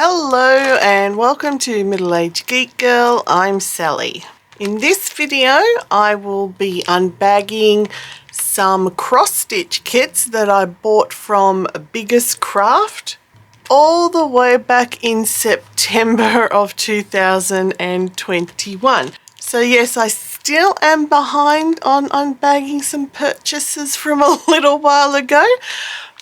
Hello and welcome to Middle-Aged Geek Girl. I'm Sally. In this video I will be unbagging some cross-stitch kits that I bought from Biggest Craft all the way back in September of 2021. So yes, I still am behind on unbagging some purchases from a little while ago.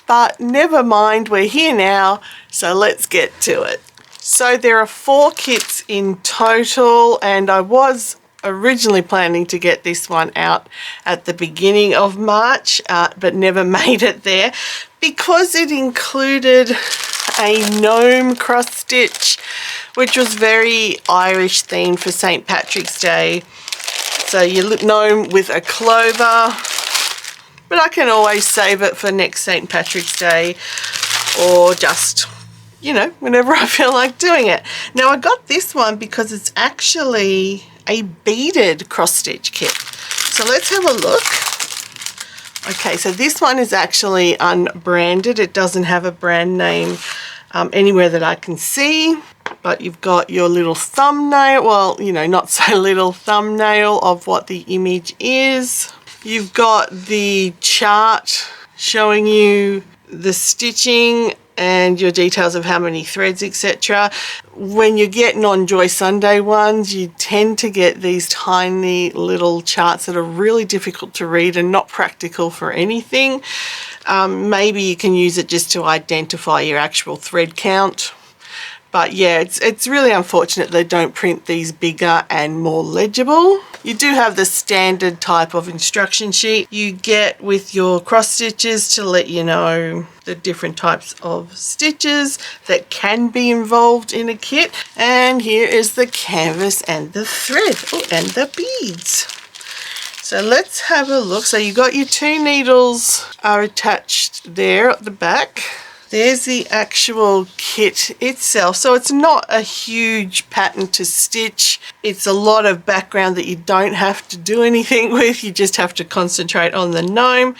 But never mind, we're here now, so let's get to it. So there are 4 kits in total, and I was originally planning to get this one out at the beginning of March, but never made it there because it included a gnome cross stitch, which was very Irish themed for St. Patrick's Day. So your gnome with a clover. But I can always save it for next St. Patrick's Day or just, you know, whenever I feel like doing it. Now I got this one because it's actually a beaded cross stitch kit. So let's have a look. Okay, so this one is actually unbranded. It doesn't have a brand name anywhere that I can see. But you've got your little thumbnail, well, you know, not so little thumbnail of what the image is. You've got the chart showing you the stitching and your details of how many threads, etc. When you get non-Joy Sunday ones, you tend to get these tiny little charts that are really difficult to read and not practical for anything. Maybe you can use it just to identify your actual thread count. But yeah, it's really unfortunate they don't print these bigger and more legible. You do have the standard type of instruction sheet you get with your cross stitches to let you know the different types of stitches that can be involved in a kit. And here is the canvas and the thread, and the beads. So let's have a look. So you got your 2 needles are attached there at the back. There's the actual kit itself. So it's not a huge pattern to stitch. It's a lot of background that you don't have to do anything with. You just have to concentrate on the gnome.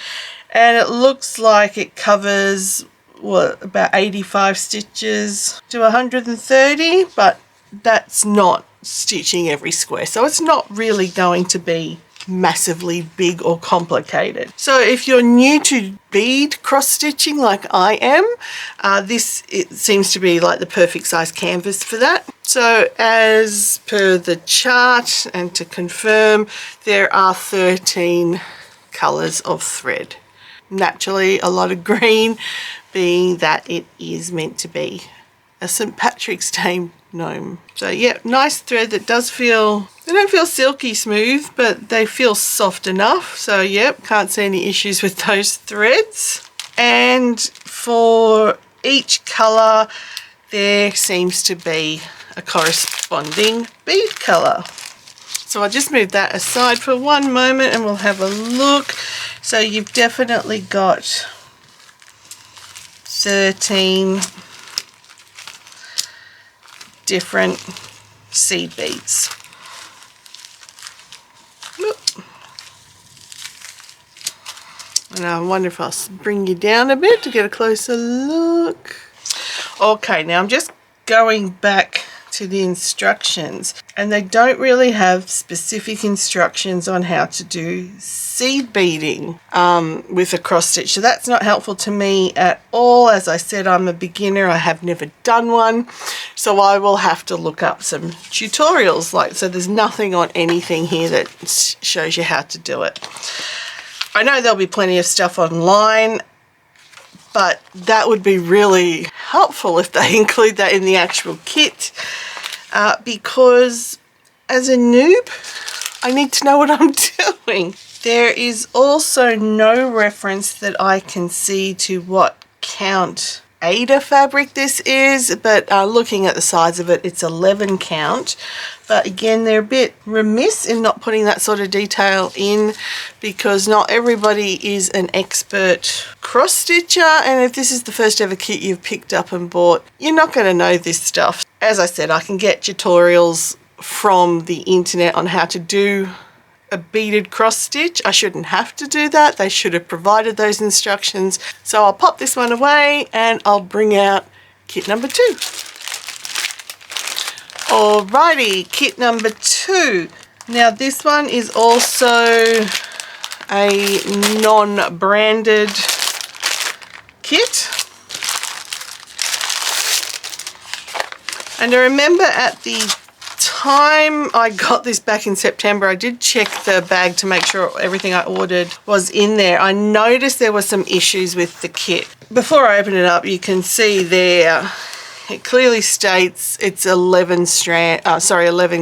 And it looks like it covers, what, about 85 stitches to 130, but that's not stitching every square. So it's not really going to be massively big or complicated. So if you're new to bead cross stitching like I am, it seems to be like the perfect size canvas for that. So as per the chart, and to confirm, there are 13 colors of thread. Naturally a lot of green, being that it is meant to be a St. Patrick's Day gnome. So yeah, nice thread that does feel, they don't feel silky smooth, but they feel soft enough. So yep, can't see any issues with those threads. And for each color there seems to be a corresponding bead color. So I'll just move that aside for one moment and we'll have a look. So you've definitely got 13 different seed beads. And I wonder if I'll bring you down a bit to get a closer look. Okay, now I'm just going back to the instructions, and they don't really have specific instructions on how to do seed beading with a cross stitch, so that's not helpful to me at all. As I said, I'm a beginner, I have never done one, so I will have to look up some tutorials. So there's nothing on anything here that shows you how to do it. I know there'll be plenty of stuff online, but that would be really helpful if they include that in the actual kit, because as a noob, I need to know what I'm doing. There is also no reference that I can see to what count Aida fabric this is, but looking at the size of it, it's 11 count. But again, they're a bit remiss in not putting that sort of detail in, because not everybody is an expert cross stitcher, and if this is the first ever kit you've picked up and bought, you're not going to know this stuff. As I said, I can get tutorials from the internet on how to do a beaded cross stitch. I shouldn't have to do that. They should have provided those instructions. So I'll pop this one away and I'll bring out kit number 2. Alrighty, kit number 2. Now this one is also a non-branded kit. And I remember at the time I got this back in September, I did check the bag to make sure everything I ordered was in there. I noticed there were some issues with the kit. Before I open it up, you can see there, it clearly states it's 11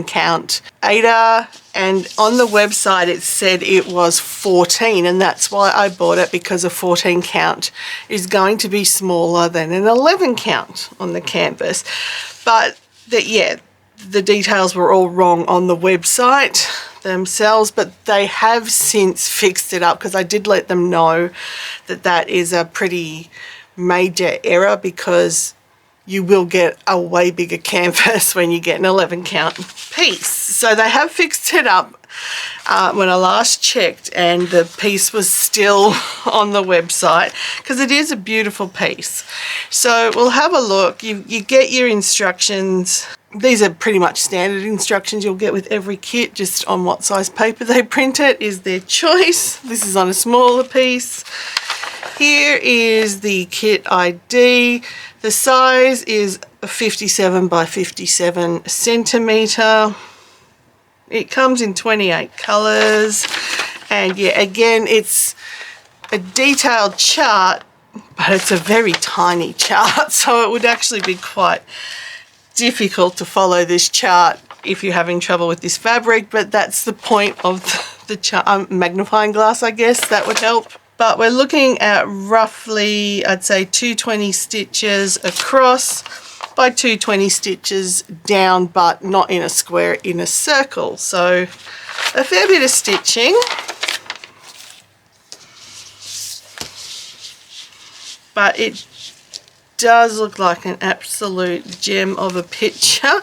count ADA, and on the website it said it was 14, and that's why I bought it, because a 14 count is going to be smaller than an 11 count on the canvas. But yeah, the details were all wrong on the website themselves, but they have since fixed it up, because I did let them know that that is a pretty major error, because you will get a way bigger canvas when you get an 11 count piece. So they have fixed it up when I last checked, and the piece was still on the website, because it is a beautiful piece. So we'll have a look. You get your instructions. These are pretty much standard instructions you'll get with every kit, just on what size paper they print it is their choice. This is on a smaller piece. Here is the kit ID. The size is 57 by 57 centimeter. It comes in 28 colors, and yeah, again, it's a detailed chart, but it's a very tiny chart, so it would actually be quite difficult to follow this chart if you're having trouble with this fabric. But that's the point of the chart. Magnifying glass, I guess, that would help. But we're looking at roughly, I'd say 220 stitches across by 220 stitches down, but not in a square, in a circle. So a fair bit of stitching. But it does look like an absolute gem of a picture.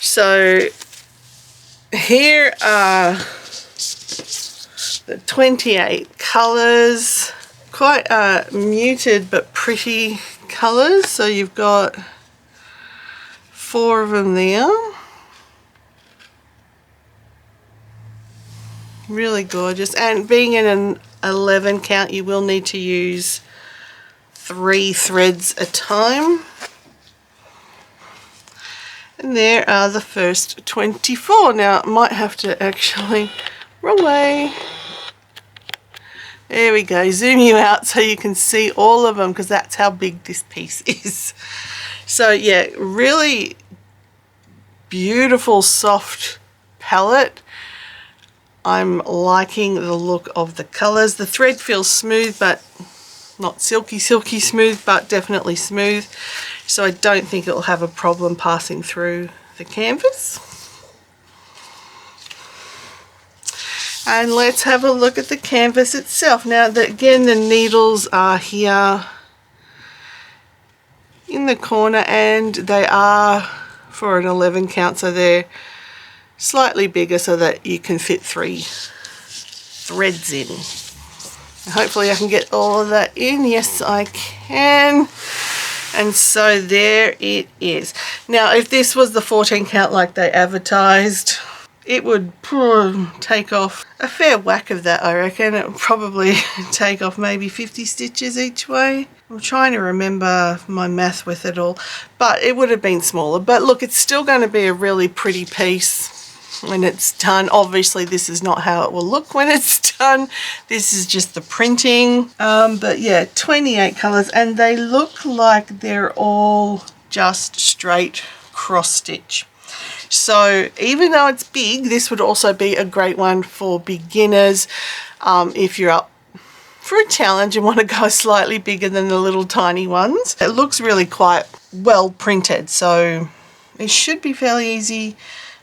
So here are the 28 colours, quite muted but pretty colours. So you've got 4 of them there. Really gorgeous. And being in an 11 count, you will need to use 3 threads a time. And there are the first 24. Now I might have to actually, wrong way. There we go, zoom you out so you can see all of them, because that's how big this piece is. So yeah, really beautiful soft palette. I'm liking the look of the colors. The thread feels smooth, but not silky smooth, but definitely smooth. So I don't think it'll have a problem passing through the canvas. And let's have a look at the canvas itself. Now, again, the needles are here in the corner, and they are for an 11 count, so they're slightly bigger so that you can fit 3 threads in. Hopefully I can get all of that in. Yes, I can. And so there it is. Now, if this was the 14 count like they advertised, it would take off a fair whack of that, I reckon. It would probably take off maybe 50 stitches each way. I'm trying to remember my math with it all, but it would have been smaller. But look, it's still going to be a really pretty piece when it's done. Obviously, this is not how it will look when it's done. This is just the printing. But yeah, 28 colors, and they look like they're all just straight cross stitch. So even though it's big, this would also be a great one for beginners. If you're up for a challenge and want to go slightly bigger than the little tiny ones. It looks really quite well printed, so it should be fairly easy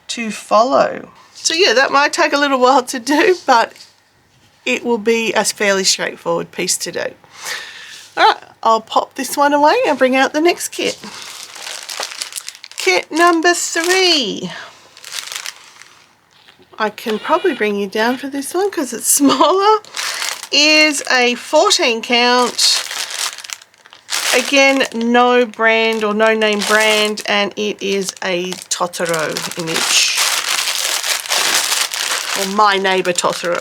to follow. So yeah, that might take a little while to do, but it will be a fairly straightforward piece to do. Alright, I'll pop this one away and bring out the next kit. Kit number 3. I can probably bring you down for this one because it's smaller. Is a 14 count Again, no brand or no name brand, and it is a Totoro image. Or My Neighbor Totoro.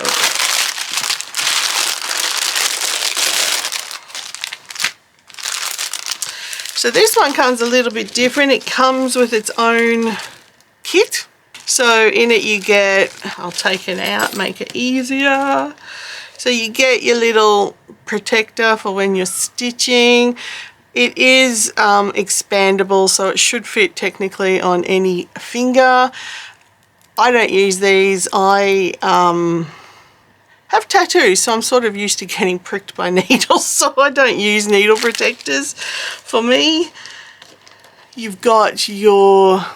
So this one comes a little bit different. It comes with its own kit. So in it you get, I'll take it out, make it easier. So you get your little protector for when you're stitching. It is expandable, so it should fit technically on any finger. I don't use these. I have tattoos, so I'm sort of used to getting pricked by needles, so I don't use needle protectors. For me, you've got your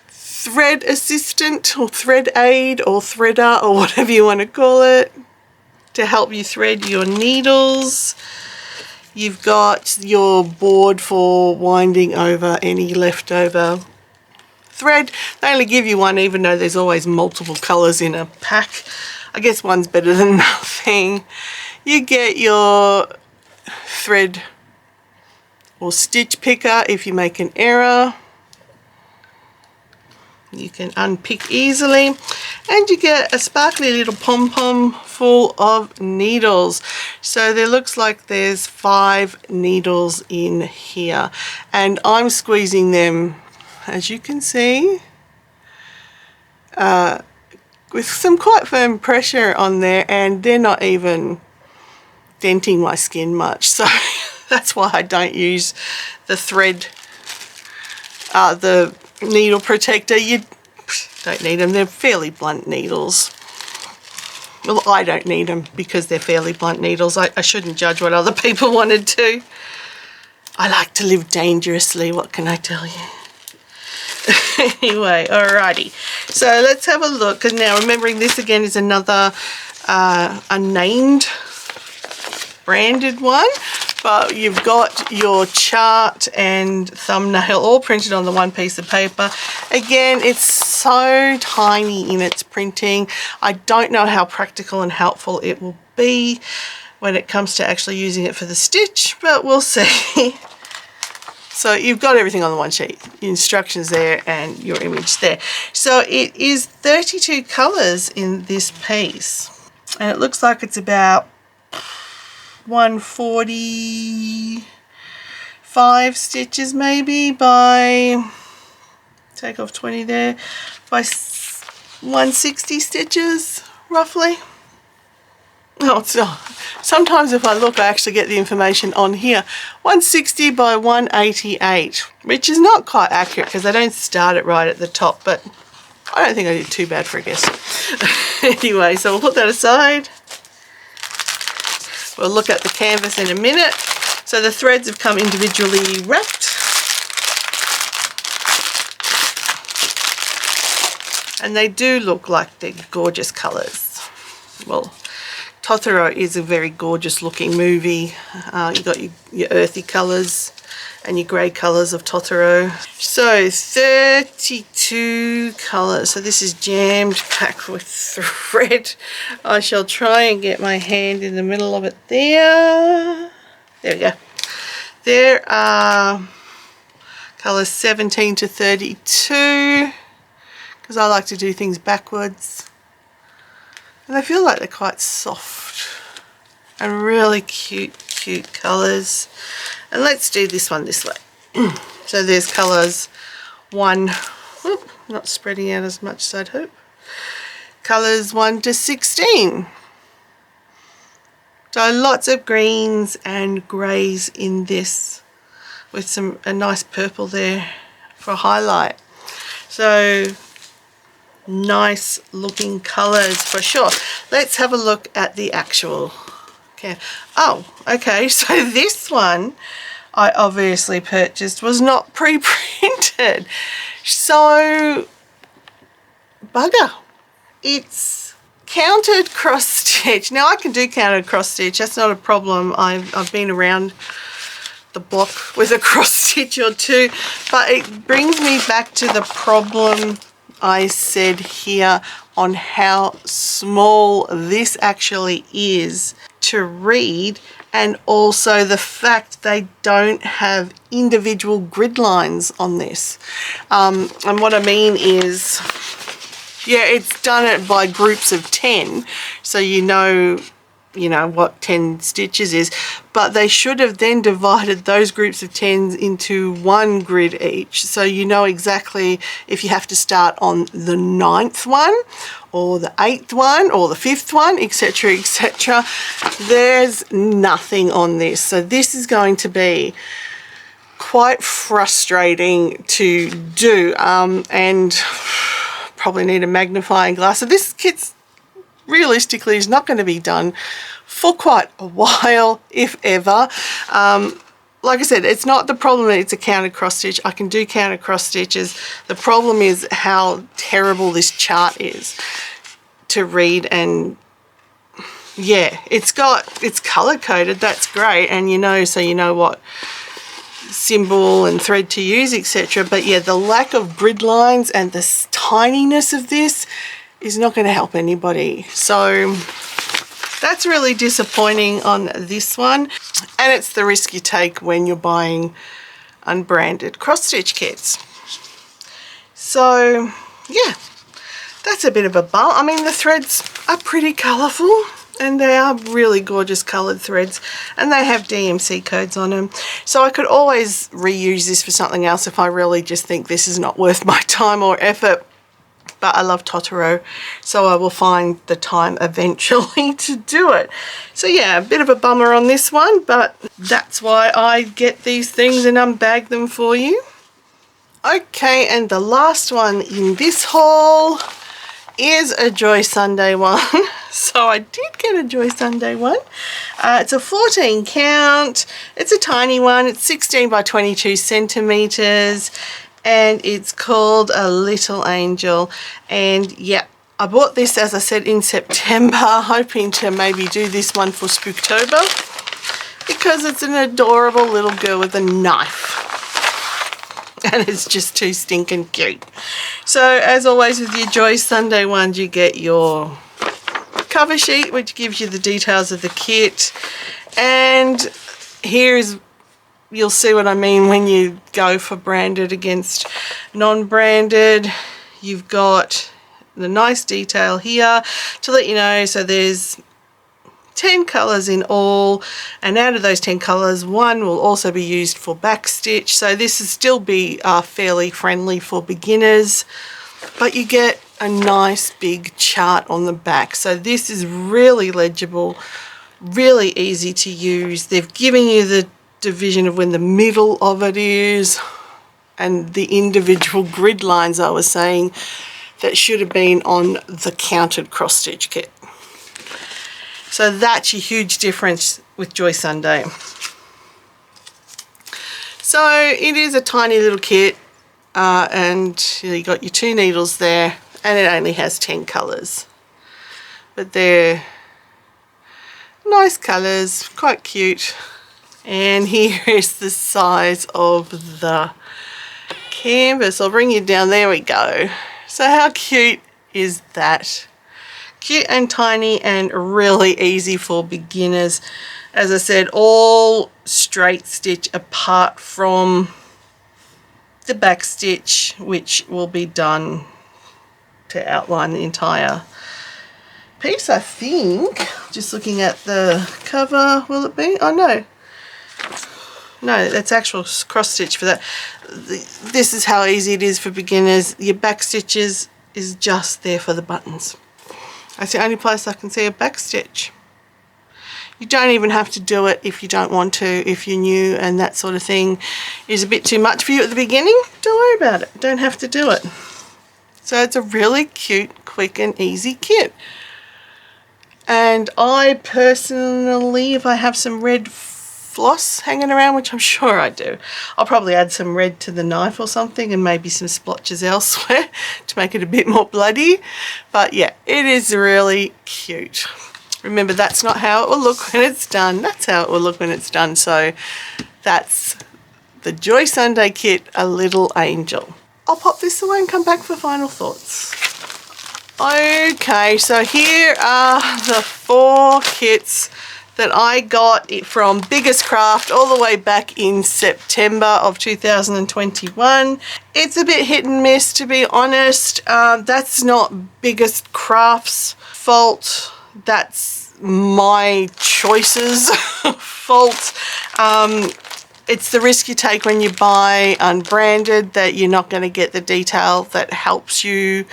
thread assistant or thread aid or threader or whatever you want to call it to help you thread your needles. You've got your board for winding over any leftover thread. They only give you one, even though there's always multiple colors in a pack. I guess one's better than nothing. You get your thread or stitch picker if you make an error. You can unpick easily, and you get a sparkly little pom-pom full of needles. So there looks like there's 5 needles in here, and I'm squeezing them, as you can see, with some quite firm pressure on there, and they're not even denting my skin much. So that's why I don't use the thread, the needle protector. You don't need them. They're fairly blunt needles. Well, I don't need them because they're fairly blunt needles. I shouldn't judge what other people want to do. I like to live dangerously, what can I tell you? Anyway, alrighty. So let's have a look. And now remembering this again is another unnamed branded one. But you've got your chart and thumbnail all printed on the one piece of paper. Again, it's so tiny in its printing. I don't know how practical and helpful it will be when it comes to actually using it for the stitch, but we'll see. So you've got everything on the one sheet, your instructions there and your image there. So it is 32 colors in this piece, and it looks like it's about 145 stitches maybe by, take off 20 there, by 160 stitches roughly. Oh, so sometimes if I look, I actually get the information on here. 160 by 188, which is not quite accurate because I don't start it right at the top, but I don't think I did too bad for a guess. Anyway, so we'll put that aside. We'll look at the canvas in a minute. So the threads have come individually wrapped. And they do look like they're gorgeous colours. Well, Totoro is a very gorgeous looking movie. You've got your earthy colours and your grey colours of Totoro. So 32 colours. So this is jammed packed with thread. I shall try and get my hand in the middle of it there. There we go. There are colours 17 to 32, because I like to do things backwards. And I feel like they're quite soft and really cute colours. And let's do this one this way. So there's colours 1, whoop, not spreading out as much as I'd hope. Colours 1 to 16. So lots of greens and greys in this, with a nice purple there for highlight. So nice looking colours for sure. Let's have a look at the actual. Okay. Oh, okay. So this one I obviously purchased was not pre-printed. So bugger. It's countered cross stitch. Now I can do countered cross stitch. That's not a problem. I've been around the block with a cross stitch or two, but it brings me back to the problem I said here on how small this actually is to read, and also the fact they don't have individual grid lines on this. And what I mean is, yeah, it's done it by groups of 10, so you know what 10 stitches is, but they should have then divided those groups of 10s into one grid each, so you know exactly if you have to start on the 9th one or the 8th one or the 5th one, etc, etc. There's nothing on this, so this is going to be quite frustrating to do, and probably need a magnifying glass. So this kit's realistically is not going to be done for quite a while, if ever. Like I said, it's not the problem that it's a counted cross stitch. I can do counted cross stitches. The problem is how terrible this chart is to read, and yeah, it's color coded, that's great, and so you know what symbol and thread to use, etc. But yeah, the lack of grid lines and the tininess of this is not going to help anybody, so that's really disappointing on this one, and it's the risk you take when you're buying unbranded cross stitch kits. So yeah, that's a bit of a bump. I mean, the threads are pretty colourful and they are really gorgeous coloured threads, and they have DMC codes on them, so I could always reuse this for something else if I really just think this is not worth my time or effort. But I love Totoro, so I will find the time eventually to do it. So yeah, a bit of a bummer on this one, but that's why I get these things and unbag them for you. Okay, and the last one in this haul is a Joy Sunday one. So I did get a Joy Sunday one. It's a 14 count. It's a tiny one. It's 16 by 22 centimeters. And it's called A Little Angel. And yeah, I bought this, as I said, in September, hoping to maybe do this one for Spooktober, because it's an adorable little girl with a knife. And it's just too stinking cute. So as always with your Joy Sunday ones, you get your cover sheet, which gives you the details of the kit. And here's, you'll see what I mean when you go for branded against non-branded. You've got the nice detail here to let you know. So there's 10 colours in all, and out of those 10 colours, one will also be used for backstitch. So this will still be fairly friendly for beginners, but you get a nice big chart on the back. So this is really legible, really easy to use. They've given you the division of when the middle of it is, and the individual grid lines I was saying that should have been on the counted cross stitch kit. So that's a huge difference with Joy Sunday. So it is a tiny little kit, and you got your 2 needles there, and it only has 10 colours, but they're nice colours, quite cute. And here is the size of the canvas. I'll bring you down. There we go. So how cute is that? Cute and tiny and really easy for beginners. As I said, all straight stitch apart from the back stitch, which will be done to outline the entire piece, I think. Just looking at the cover, will it be? Oh no. No, that's actual cross stitch for that. This is how easy it is for beginners. Your back stitches is just there for the buttons. That's the only place I can see a back stitch. You don't even have to do it if you don't want to, if you're new and that sort of thing is a bit too much for you at the beginning. Don't worry about it. Don't have to do it. So it's a really cute, quick and easy kit. And I personally, if I have some red floss hanging around, which I'm sure I do, I'll probably add some red to the knife or something, and maybe some splotches elsewhere to make it a bit more bloody. But yeah, it is really cute. Remember, that's not how it will look when it's done. That's how it will look when it's done. So that's the Joy Sunday kit, A Little Angel. I'll pop this away and come back for final thoughts. Okay, so here are the 4 kits that I got from Biggest Craft all the way back in September of 2021. It's a bit hit and miss, to be honest. That's not Biggest Craft's fault. That's my choices fault. It's the risk you take when you buy unbranded, that you're not going to get the detail that helps you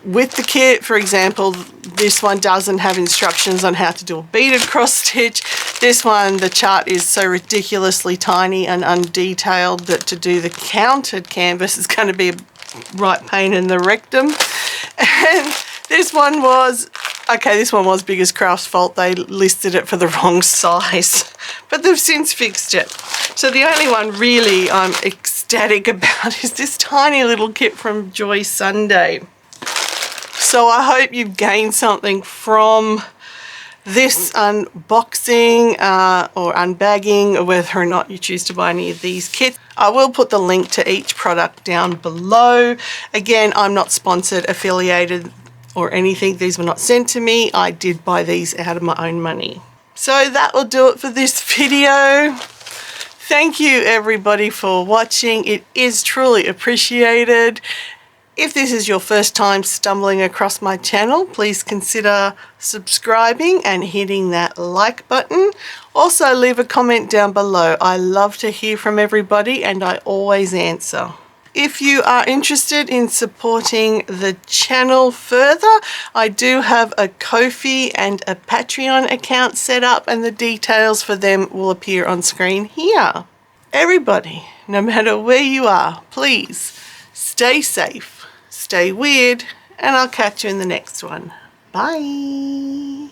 with the kit. For example, this one doesn't have instructions on how to do a beaded cross stitch. This one, the chart is so ridiculously tiny and undetailed that to do the counted canvas is going to be a right pain in the rectum. And this one was, okay, this one was Biggest Craft's fault. They listed it for the wrong size, but they've since fixed it. So the only one really I'm ecstatic about is this tiny little kit from Joy Sunday. So I hope you've gained something from this unboxing or unbagging, or whether or not you choose to buy any of these kits. I will put the link to each product down below. Again, I'm not sponsored, affiliated, or anything. These were not sent to me. I did buy these out of my own money. So that will do it for this video. Thank you everybody for watching. It is truly appreciated. If this is your first time stumbling across my channel, please consider subscribing and hitting that like button. Also, leave a comment down below. I love to hear from everybody and I always answer. If you are interested in supporting the channel further, I do have a Ko-fi and a Patreon account set up, and the details for them will appear on screen here. Everybody, no matter where you are, please stay safe, stay weird, and I'll catch you in the next one. Bye.